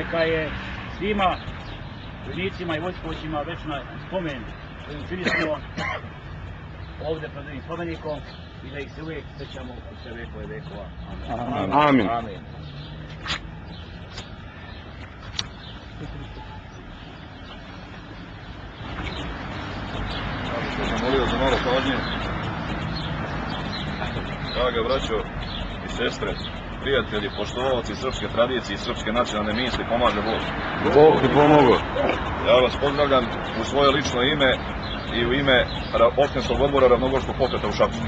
neka je svima vojnicima i vojskovođima večna spomen kojim činimo ovdje pred ovim spomenikom i da ih se uvijek sećamo u sve vekove vekova. Amin. Amin. Ja bih se zamolio za malo pažnje. Draga braćo i sestre, prijatelji, poštovaoci srpske tradicije i srpske nacionalne misli, pomaže Bog. Bog ti pomogu. Ja vas pozdravljam u svoje lično ime i u ime opštinskog odbora Ravnogorskog pokreta u Šapcu.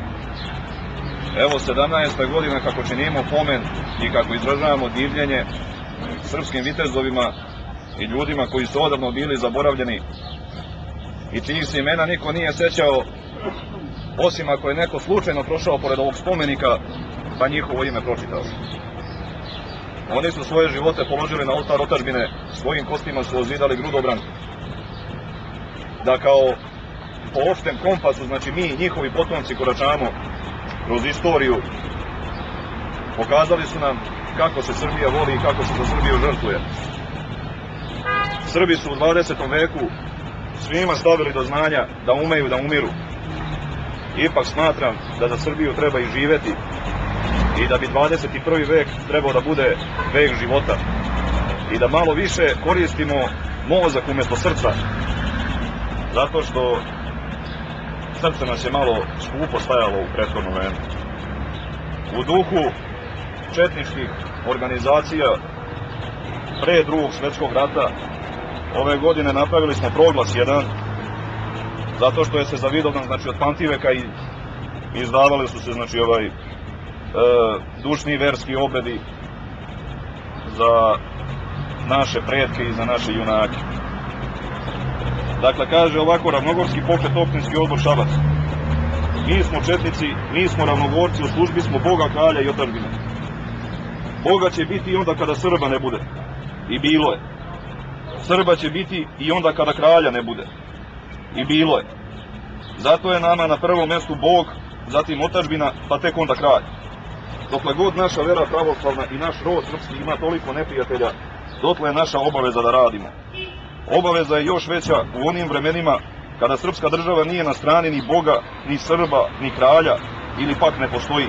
Evo 17. godina kako činimo pomen i kako izražavamo divljenje srpskim vitezovima i ljudima koji su odavno bili zaboravljeni i čijih se imena niko nije sećao, osim ako je neko slučajno prošao pored ovog spomenika pa njihovo ime pročitao. Oni su svoje živote položili na oltar otadžbine, svojim kostima su ozidali grudobran, da kao po opštem kompasu, znači mi, njihovi potomci, koračamo kroz istoriju. Pokazali su nam kako se Srbija voli i kako se za Srbiju žrtvuje. Srbi su u 20. veku svima stavili do znanja da umeju da umiru. Ipak smatram da za Srbiju treba i živeti i da bi 21. vek trebao da bude vek života i da malo više koristimo mozak umjesto srca, zato što srce nas je malo skupo stajalo u prethodnom vremenu. U duhu četničkih organizacija pre Drugog svjetskog rata ove godine napravili smo proglas jedan, zato što je se za Vidovdan, znači od pamtiveka izdavali su se, znači dušni verski obredi za naše pretke i za naše junake. Dakle, kaže ovako Ravnogorski pokret opštinski odbor Šabac: mi smo četnici, mi smo ravnogorci, u službi smo Boga, kralja i otadžbine. Boga će biti i onda kada Srba ne bude. I bilo je. Srba će biti i onda kada kralja ne bude. I bilo je. Zato je nama na prvom mjestu Bog, zatim otadžbina, pa tek onda kralj. Dokle god naša vera pravoslavna i naš rod srpski ima toliko neprijatelja, dotle je naša obaveza da radimo. Obaveza je još veća u onim vremenima kada srpska država nije na strani ni Boga, ni Srba, ni kralja, ili pak ne postoji.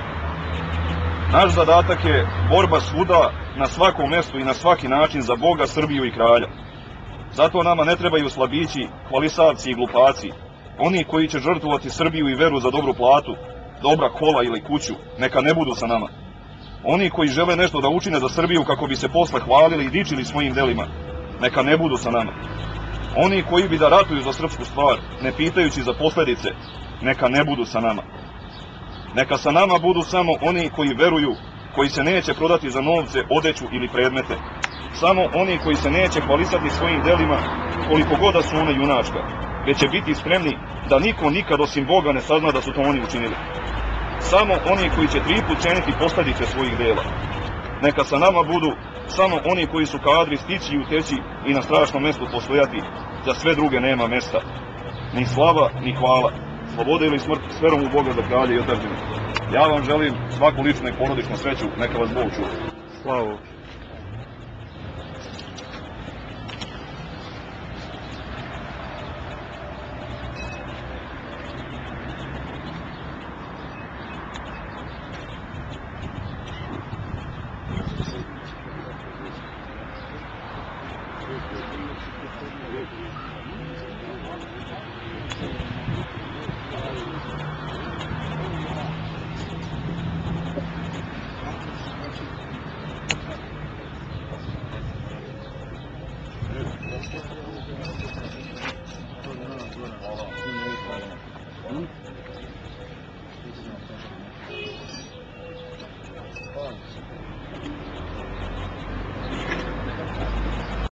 Naš zadatak je borba svuda, na svakom mjestu i na svaki način za Boga, Srbiju i kralja. Zato nama ne trebaju slabići, hvalisavci i glupaci. Oni koji će žrtvovati Srbiju i veru za dobru platu, dobra kola ili kuću, neka ne budu sa nama. Oni koji žele nešto da učine za Srbiju kako bi se posle hvalili i dičili svojim delima, neka ne budu sa nama. Oni koji bi da ratuju za srpsku stvar, ne pitajući za posledice, neka ne budu sa nama. Neka sa nama budu samo oni koji veruju, koji se neće prodati za novce, odeću ili predmete. Samo oni koji se neće hvalisati svojim delima, koliko god da su one junačka, već će biti spremni da niko nikad osim Boga ne sazna da su to oni učinili. Samo oni koji će triput ceniti posledice svojih dela. Neka sa nama budu samo oni koji su kadri stići i uteći i na strašnom mjestu postojati, za sve druge nema mesta. Ni slava, ni hvala, sloboda ili smrt, s verom u Boga za kralje i otadžbine. Ja vam želim svaku ličnu i porodičnu sreću, neka vas Bog čuva. Slavu.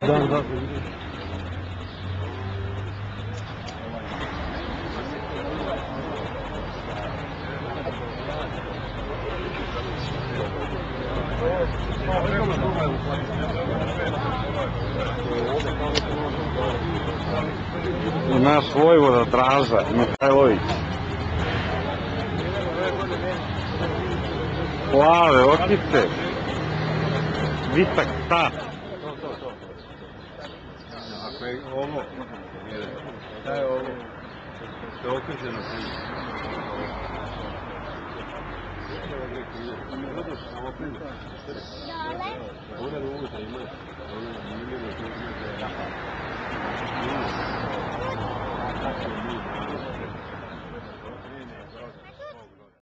Da. Naš vojvoda Draža Mihajlović. Plave okice. Vitak ta. ovo, šta je ovo? To je okršeno prije. Dole? Ovdje unutra ima, ono,